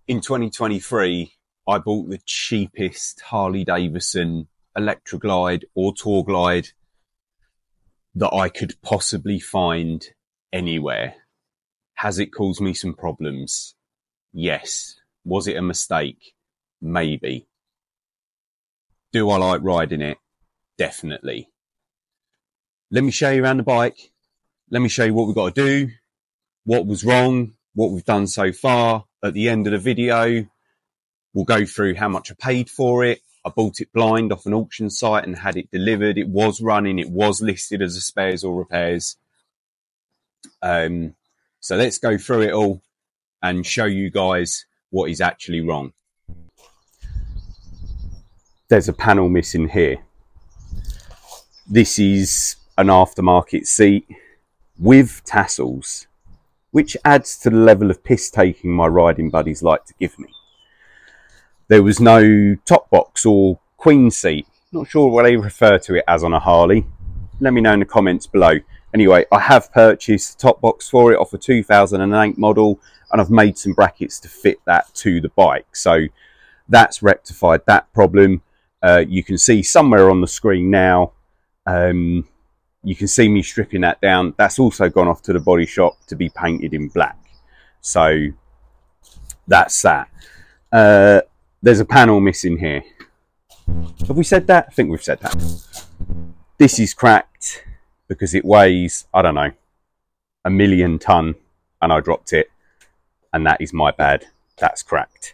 In 2023, I bought the cheapest Harley Davidson Electroglide or Tour Glide that I could possibly find anywhere. Has it caused me some problems? Yes. Was it a mistake? Maybe. Do I like riding it? Definitely. Let me show you around the bike. Let me show you what we've got to do, what was wrong, what we've done so far. At the end of the video, we'll go through how much I paid for it. I bought it blind off an auction site and had it delivered. It was running. It was listed as a spares or repairs. So let's go through it all and show you guys what is actually wrong. There's a panel missing here. This is an aftermarket seat with tassels, which adds to the level of piss taking my riding buddies like to give me. There was no top box or queen seat. Not sure what they refer to it as on a Harley. Let me know in the comments below. Anyway, I have purchased a top box for it off a 2008 model, and I've made some brackets to fit that to the bike. So that's rectified that problem. You can see somewhere on the screen now, you can see me stripping that down. That's also gone off to the body shop to be painted in black. So that's that. There's a panel missing here. Have we said that? I think we've said that. This is cracked because it weighs, I don't know, 1,000,000 ton, and I dropped it, and that is my bad. That's cracked.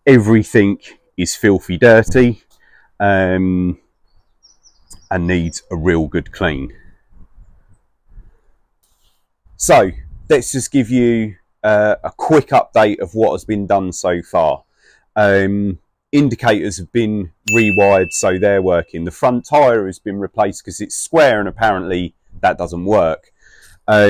Everything is filthy dirty and needs a real good clean. So let's just give you a quick update of what has been done so far. Indicators have been rewired, so they're working. The front tyre has been replaced because it's square, and apparently that doesn't work. Bought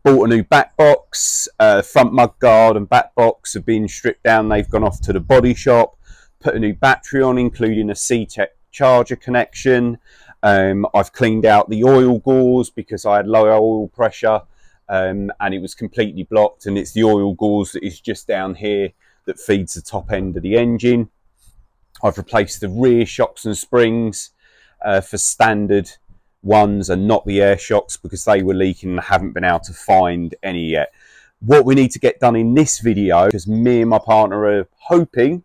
a new back box. Front mud guard and back box have been stripped down. They've gone off to the body shop. Put a new battery on, including a C-Tech charger connection. I've cleaned out the oil gauze because I had low oil pressure, and it was completely blocked, and it's the oil gauze that is just down here that feeds the top end of the engine. I've replaced the rear shocks and springs for standard ones and not the air shocks because they were leaking and I haven't been able to find any yet. What we need to get done in this video, because me and my partner are hoping,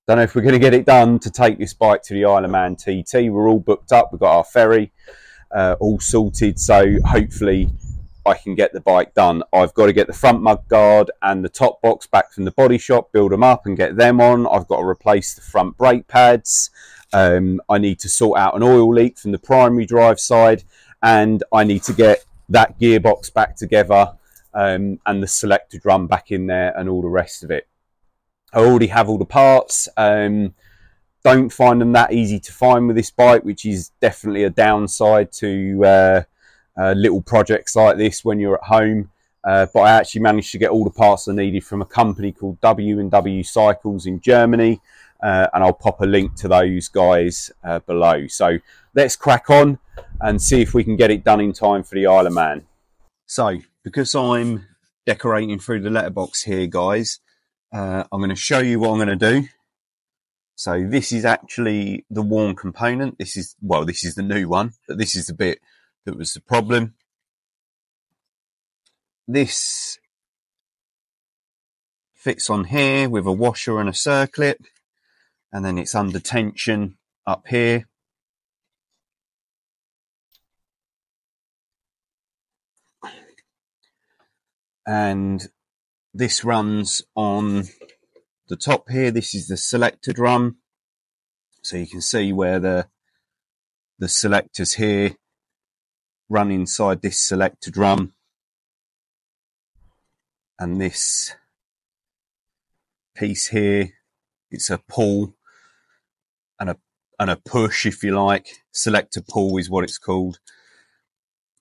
don't know if we're going to get it done, to take this bike to the Isle of Man TT. We're all booked up. We've got our ferry all sorted, so hopefully I can get the bike done. I've got to get the front mud guard and the top box back from the body shop, build them up and get them on. I've got to replace the front brake pads. I need to sort out an oil leak from the primary drive side, and I need to get that gearbox back together and the selector drum back in there and all the rest of it. I already have all the parts. Don't find them that easy to find with this bike, which is definitely a downside to little projects like this when you're at home. But I actually managed to get all the parts I needed from a company called W&W Cycles in Germany. And I'll pop a link to those guys below. So let's crack on and see if we can get it done in time for the Isle of Man. So because I'm decorating through the letterbox here, guys, I'm going to show you what I'm going to do. So this is actually the worn component. This is the new one, but this is the bit that was the problem. This fits on here with a washer and a circlip, and then it's under tension up here. And this runs on the top here. This is the selector drum. So you can see where the selectors here run inside this selector drum. And this piece here, it's a pull and a push, if you like. Selector pull is what it's called.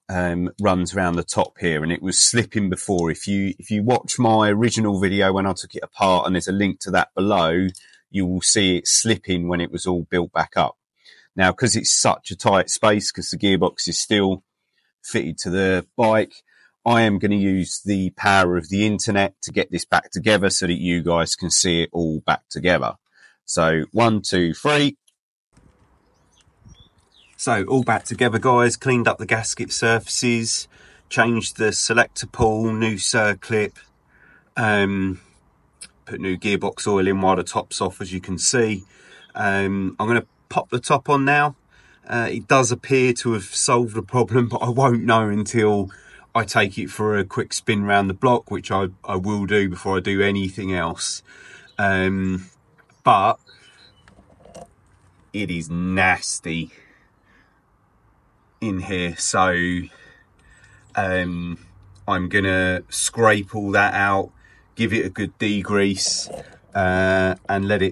Runs around the top here, and it was slipping before. If you watch my original video when I took it apart, and there's a link to that below, you will see it slipping when it was all built back up. Now, because it's such a tight space, because the gearbox is still fitted to the bike, I am going to use the power of the internet to get this back together so that you guys can see it all back together. So 1, 2, 3. So all back together, guys. Cleaned up the gasket surfaces, changed the selector pull, new circlip, put new gearbox oil in while the top's off, as you can see. I'm going to pop the top on now. It does appear to have solved the problem, but I won't know until I take it for a quick spin around the block, which I will do before I do anything else. But it is nasty in here, so I'm gonna scrape all that out, give it a good degrease, and let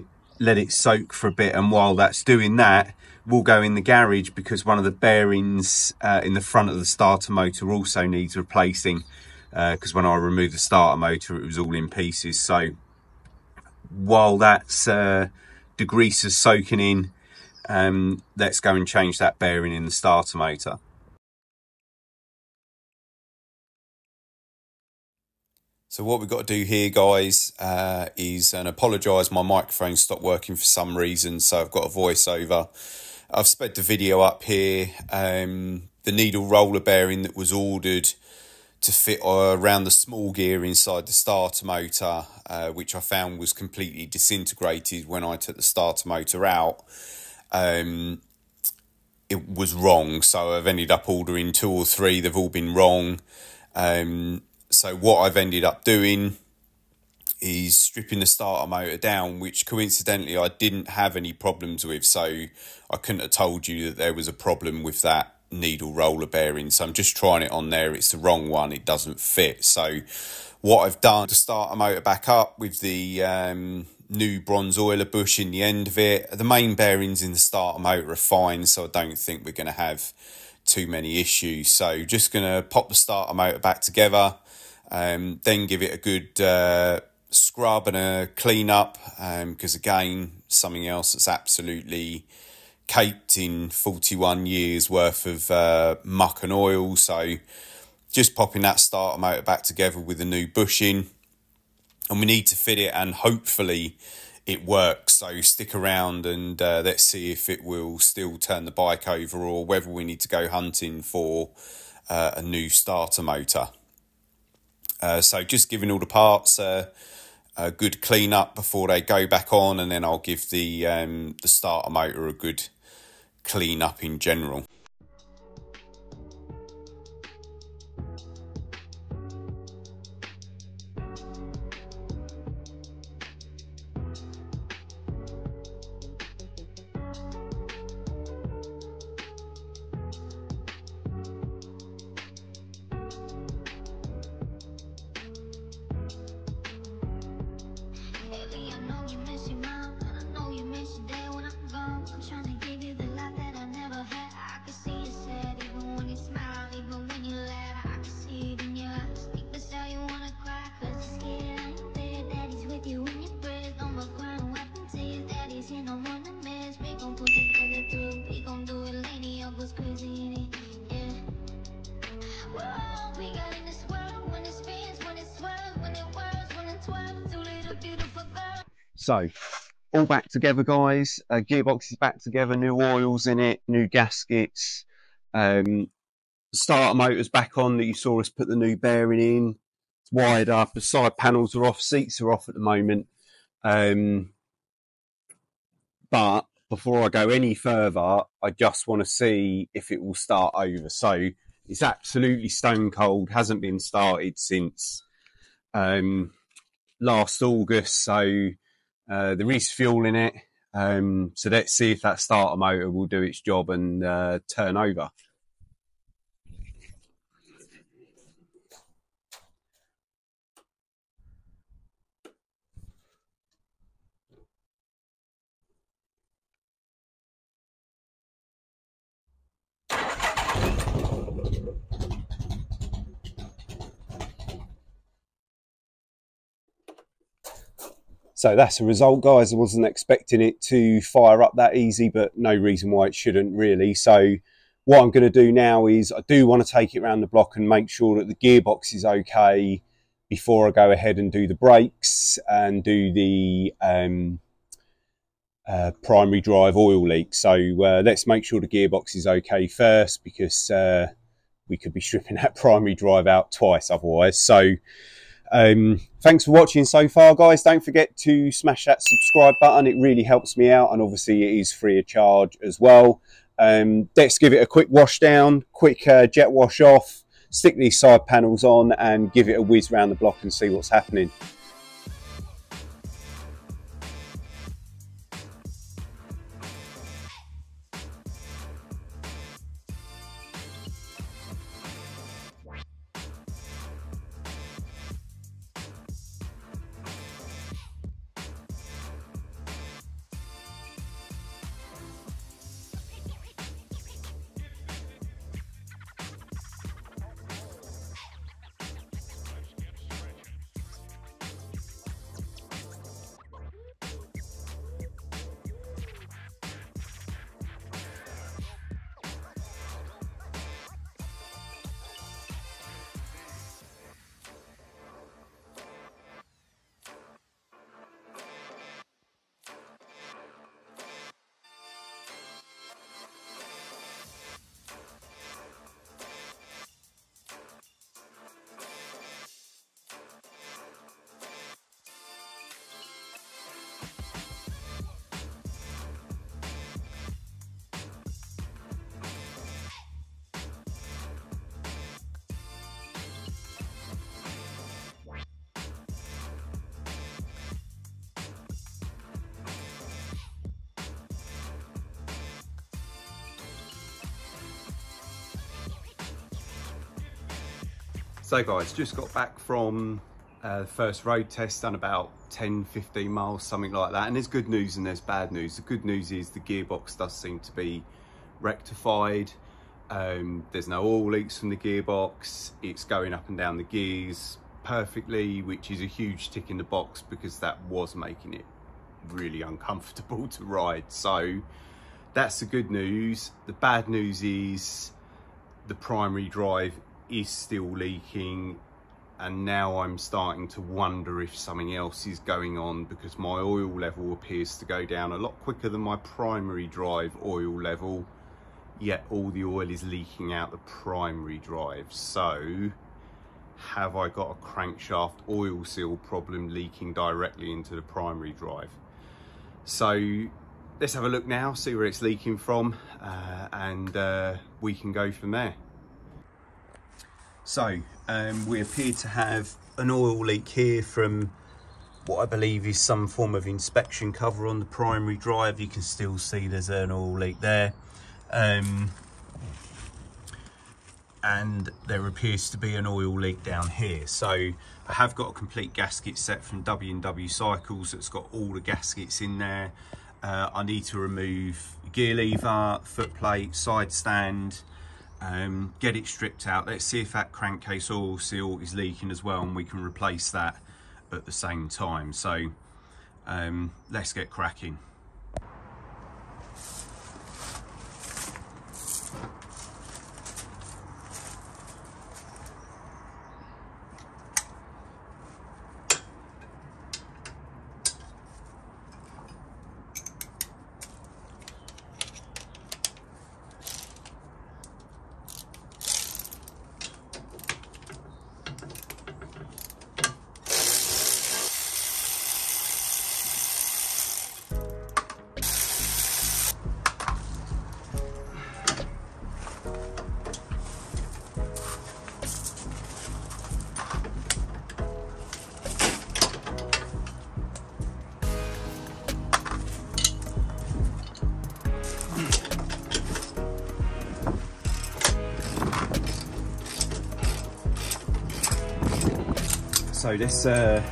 it soak for a bit. And while that's doing that, we'll go in the garage, because one of the bearings in the front of the starter motor also needs replacing, because when I removed the starter motor it was all in pieces. So while that's degreaser's soaking in, let's go and change that bearing in the starter motor. So what we've got to do here, guys, is, and apologise, my microphone stopped working for some reason, so I've got a voiceover. I've sped the video up here. The needle roller bearing that was ordered to fit around the small gear inside the starter motor, which I found was completely disintegrated when I took the starter motor out. It was wrong, so I've ended up ordering 2 or 3. They've all been wrong. So what I've ended up doing is stripping the starter motor down, which coincidentally I didn't have any problems with, so I couldn't have told you that there was a problem with that needle roller bearing. So I'm just trying it on there. It's the wrong one, it doesn't fit. So what I've done to start the motor back up with the new bronze oiler bush in the end of it. The main bearings in the starter motor are fine, so I don't think we're going to have too many issues. So just going to pop the starter motor back together, then give it a good scrub and a clean up, because again, something else that's absolutely caked in 41 years worth of muck and oil. So just popping that starter motor back together with a new bushing, and we need to fit it, and hopefully it works. So stick around and let's see if it will still turn the bike over, or whether we need to go hunting for a new starter motor. So just giving all the parts a good clean up before they go back on, and then I'll give the starter motor a good clean up in general. So all back together, guys. Gearbox is back together, new oils in it, new gaskets. Starter motor's back on that you saw us put the new bearing in. It's wired up, the side panels are off, seats are off at the moment. But before I go any further, I just want to see if it will start over. So it's absolutely stone cold, hasn't been started since last August. So there is fuel in it. So let's see if that starter motor will do its job and turn over. So that's the result, guys. I wasn't expecting it to fire up that easy, but no reason why it shouldn't really. So what I'm going to do now is I do want to take it around the block and make sure that the gearbox is okay before I go ahead and do the brakes and do the primary drive oil leak. So let's make sure the gearbox is okay first, because we could be stripping that primary drive out twice otherwise. So thanks for watching so far, guys. Don't forget to smash that subscribe button. It really helps me out, and obviously it is free of charge as well. Let's give it a quick wash down, quick jet wash off, stick these side panels on and give it a whiz round the block and see what's happening. So guys, just got back from the first road test, done about 10-15 miles, something like that, and there's good news and there's bad news. The good news is the gearbox does seem to be rectified. There's no oil leaks from the gearbox, it's going up and down the gears perfectly, which is a huge tick in the box because that was making it really uncomfortable to ride. So that's the good news. The bad news is the primary drive is still leaking, and now I'm starting to wonder if something else is going on, because my oil level appears to go down a lot quicker than my primary drive oil level, yet all the oil is leaking out the primary drive. So have I got a crankshaft oil seal problem leaking directly into the primary drive? So let's have a look now, see where it's leaking from, and we can go from there. So we appear to have an oil leak here from what I believe is some form of inspection cover on the primary drive. You can still see there's an oil leak there, and there appears to be an oil leak down here. So I have got a complete gasket set from W&W Cycles that's got all the gaskets in there. I need to remove gear lever, foot plate, side stand, get it stripped out. Let's see if that crankcase oil seal is leaking as well, and we can replace that at the same time. So let's get cracking. So let's have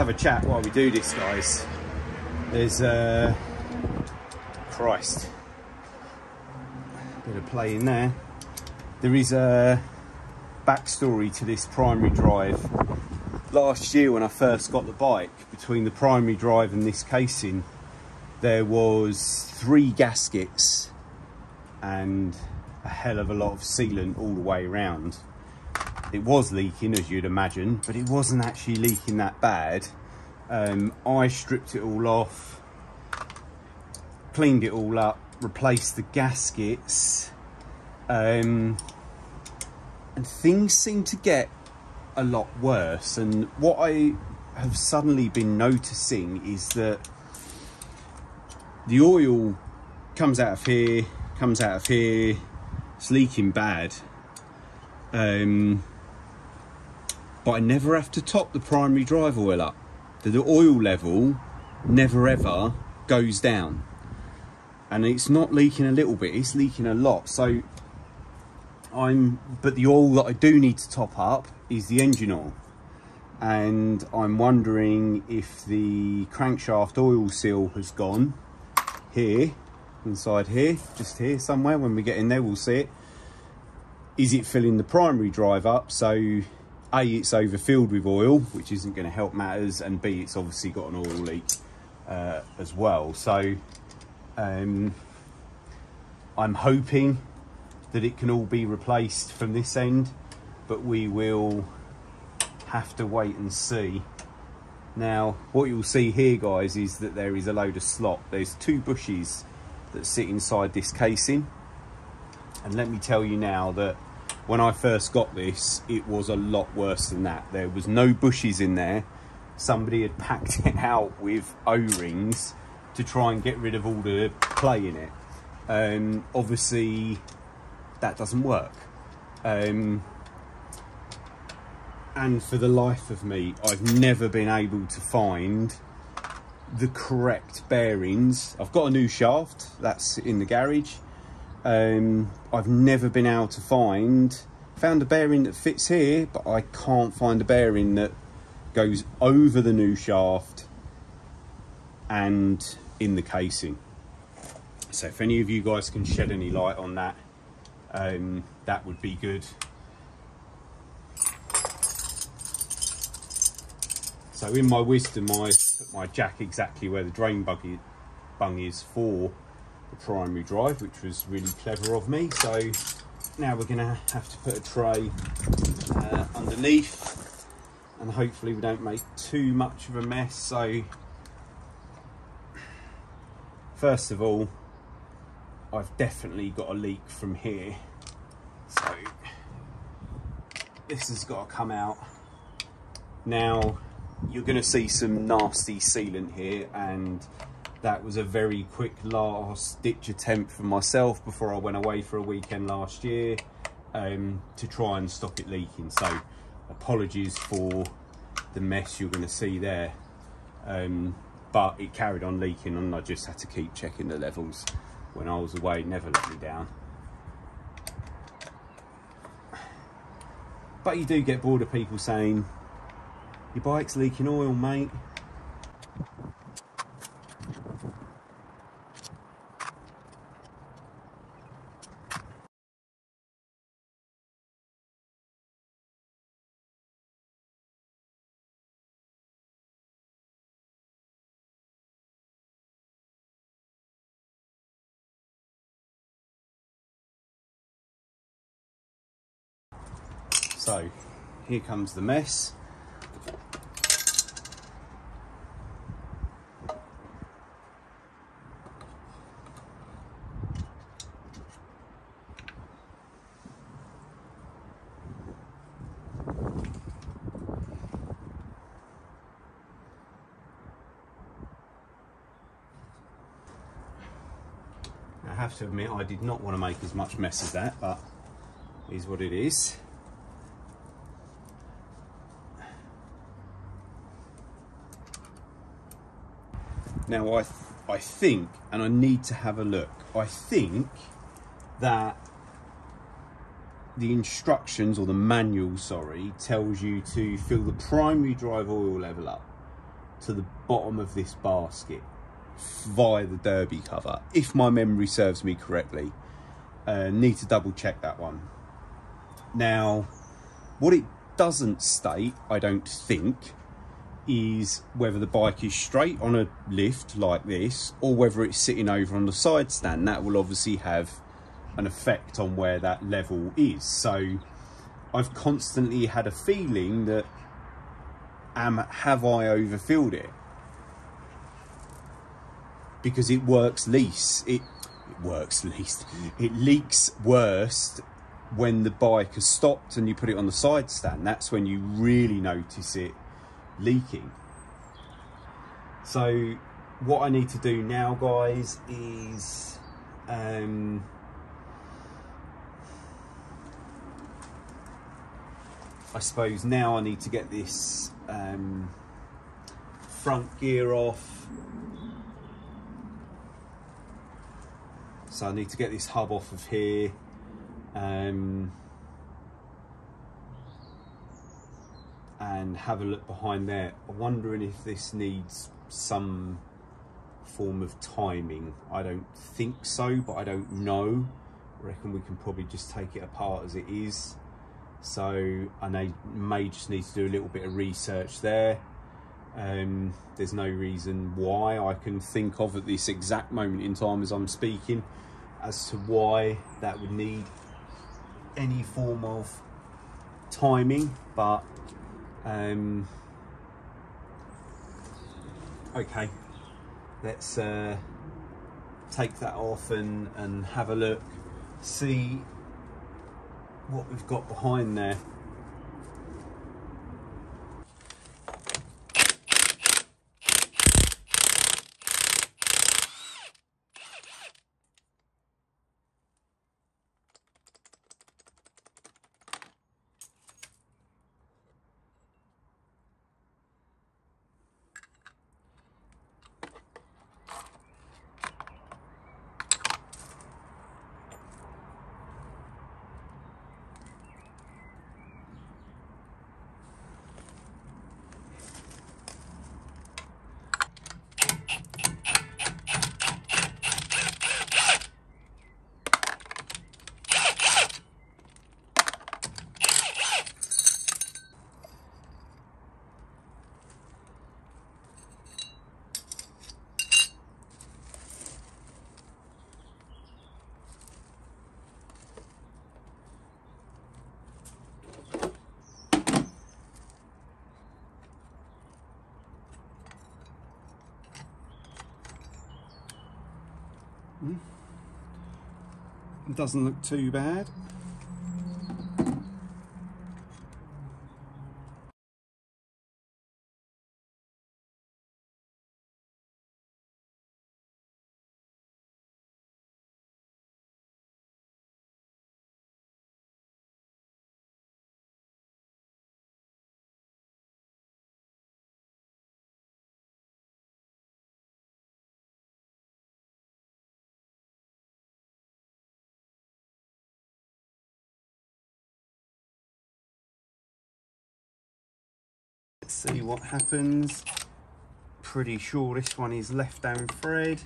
a chat while we do this, guys. There's Christ, bit of play in there. There is a backstory to this primary drive. Last year when I first got the bike, between the primary drive and this casing, there was 3 gaskets and a hell of a lot of sealant all the way around. It was leaking, as you'd imagine, but it wasn't actually leaking that bad. I stripped it all off, cleaned it all up, replaced the gaskets, and things seem to get a lot worse. And what I have suddenly been noticing is that the oil comes out of here, it's leaking bad, but I never have to top the primary drive oil up. The oil level never ever goes down, and it's not leaking a little bit, it's leaking a lot. So but the oil that I do need to top up is the engine oil, and I'm wondering if the crankshaft oil seal has gone here, inside here, just here somewhere. When we get in there we'll see it. Is it filling the primary drive up? So A, it's overfilled with oil, which isn't going to help matters, and B, it's obviously got an oil leak as well. So I'm hoping that it can all be replaced from this end, but we will have to wait and see. Now, what you'll see here, guys, is that there is a load of slop. There's 2 bushes that sit inside this casing, and let me tell you now that when I first got this, it was a lot worse than that. There was no bushes in there. Somebody had packed it out with O-rings to try and get rid of all the clay in it. Obviously that doesn't work, and for the life of me I've never been able to find the correct bearings. I've got a new shaft that's in the garage. I've never been able to found a bearing that fits here, but I can't find a bearing that goes over the new shaft and in the casing. So if any of you guys can shed any light on that, that would be good. So in my wisdom, I put my jack exactly where the drain bung is for the primary drive, which was really clever of me. So now we're going to have to put a tray underneath, and hopefully we don't make too much of a mess. So first of all, I've definitely got a leak from here, so this has got to come out. Now you're going to see some nasty sealant here, and that was a very quick last ditch attempt from myself before I went away for a weekend last year, to try and stop it leaking. So apologies for the mess you're going to see there, but it carried on leaking and I just had to keep checking the levels when I was away. Never let me down. But you do get bored of people saying, your bike's leaking oil, mate. So here comes the mess. I have to admit, I did not want to make as much mess as that, but it is what it is. Now I think, and I need to have a look, I think that the instructions, or the manual, sorry, tells you to fill the primary drive oil level up to the bottom of this basket via the derby cover, if my memory serves me correctly. Need to double check that one. Now, what it doesn't state, I don't think, is whether the bike is straight on a lift like this or whether it's sitting over on the side stand. That will obviously have an effect on where that level is. So I've constantly had a feeling that have I overfilled it? Because it works least. It leaks worst when the bike has stopped and you put it on the side stand. That's when you really notice it leaking. So what I need to do now, guys, is I suppose now I need to get this front gear off. So I need to get this hub off of here. And have a look behind there. I'm wondering if this needs some form of timing. I don't think so, but I don't know. I reckon we can probably just take it apart as it is. So I may just need to do a little bit of research there. There's no reason why I can think of at this exact moment in time as I'm speaking as to why that would need any form of timing, but okay, let's take that off and have a look, see what we've got behind there. It doesn't look too bad. Let's see what happens. Pretty sure this one is left down thread.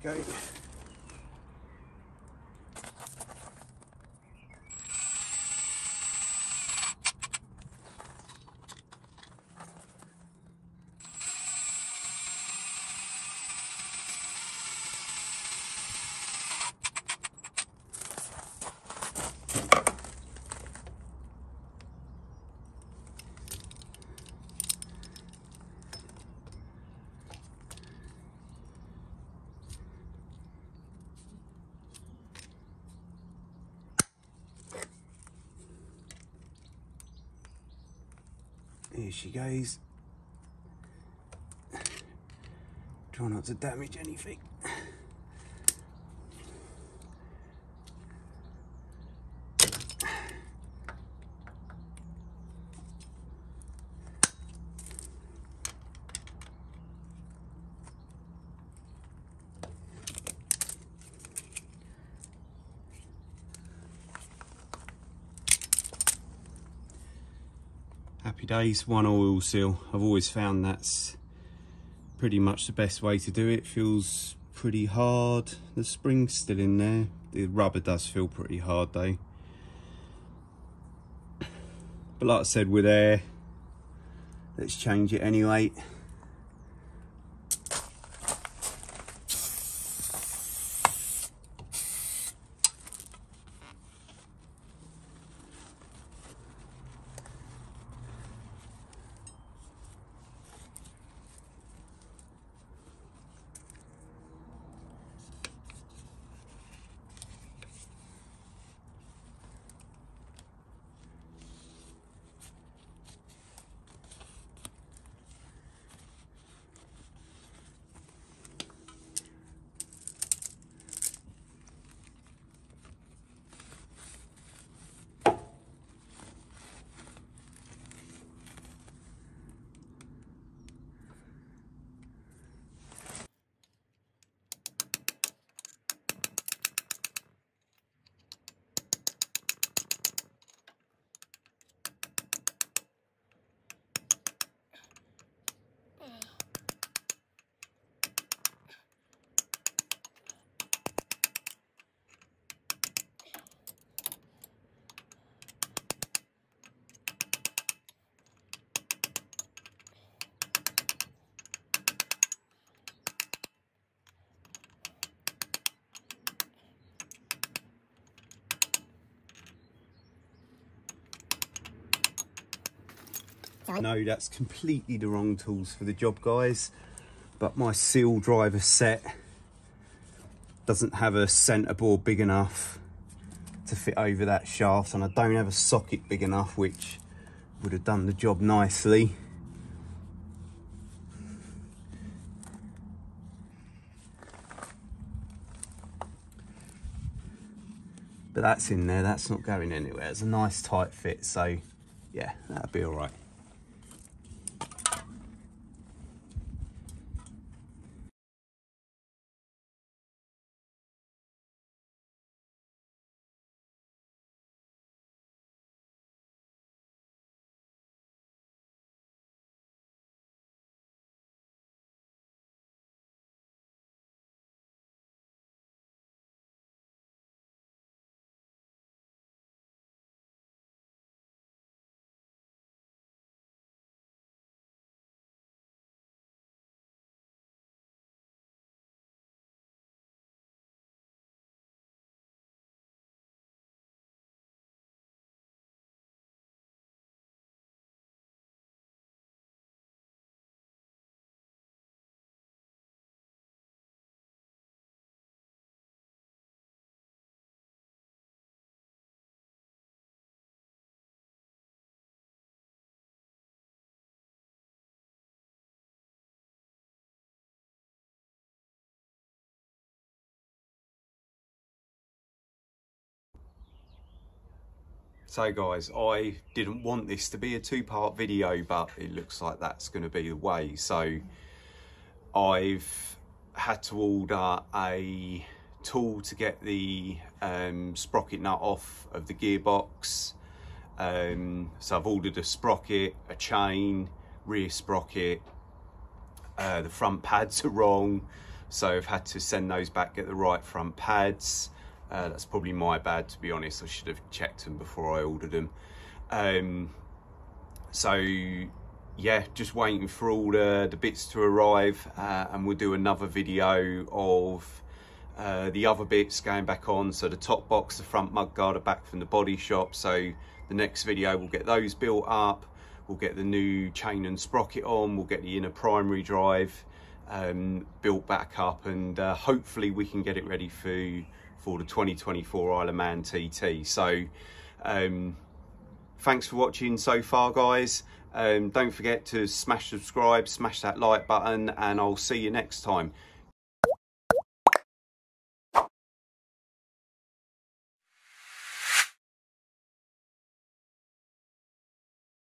Go. Here she goes. Try not to damage anything. happy days. One oil seal. I've always found that's pretty much the best way to do it. Feels pretty hard. The spring's still in there. The rubber does feel pretty hard though. But like I said, we're there. Let's change it anyway. I know that's completely the wrong tools for the job, guys, but my seal driver set doesn't have a centre bore big enough to fit over that shaft, and I don't have a socket big enough, which would have done the job nicely. But that's in there, that's not going anywhere. It's a nice tight fit, so yeah, that'll be all right. So guys, I didn't want this to be a two-part video, but it looks like that's going to be the way. So I've had to order a tool to get the sprocket nut off of the gearbox. So I've ordered a sprocket, a chain, rear sprocket. The front pads are wrong, so I've had to send those back, get the right front pads. That's probably my bad, to be honest. I should have checked them before I ordered them. So yeah, just waiting for all the bits to arrive, and we'll do another video of the other bits going back on. So the top box, the front mudguard are back from the body shop, so the next video we'll get those built up. We'll get the new chain and sprocket on, we'll get the inner primary drive built back up, and hopefully we can get it ready for the 2024 Isle of Man TT. So thanks for watching so far, guys. Don't forget to smash subscribe, smash that like button, and I'll see you next time.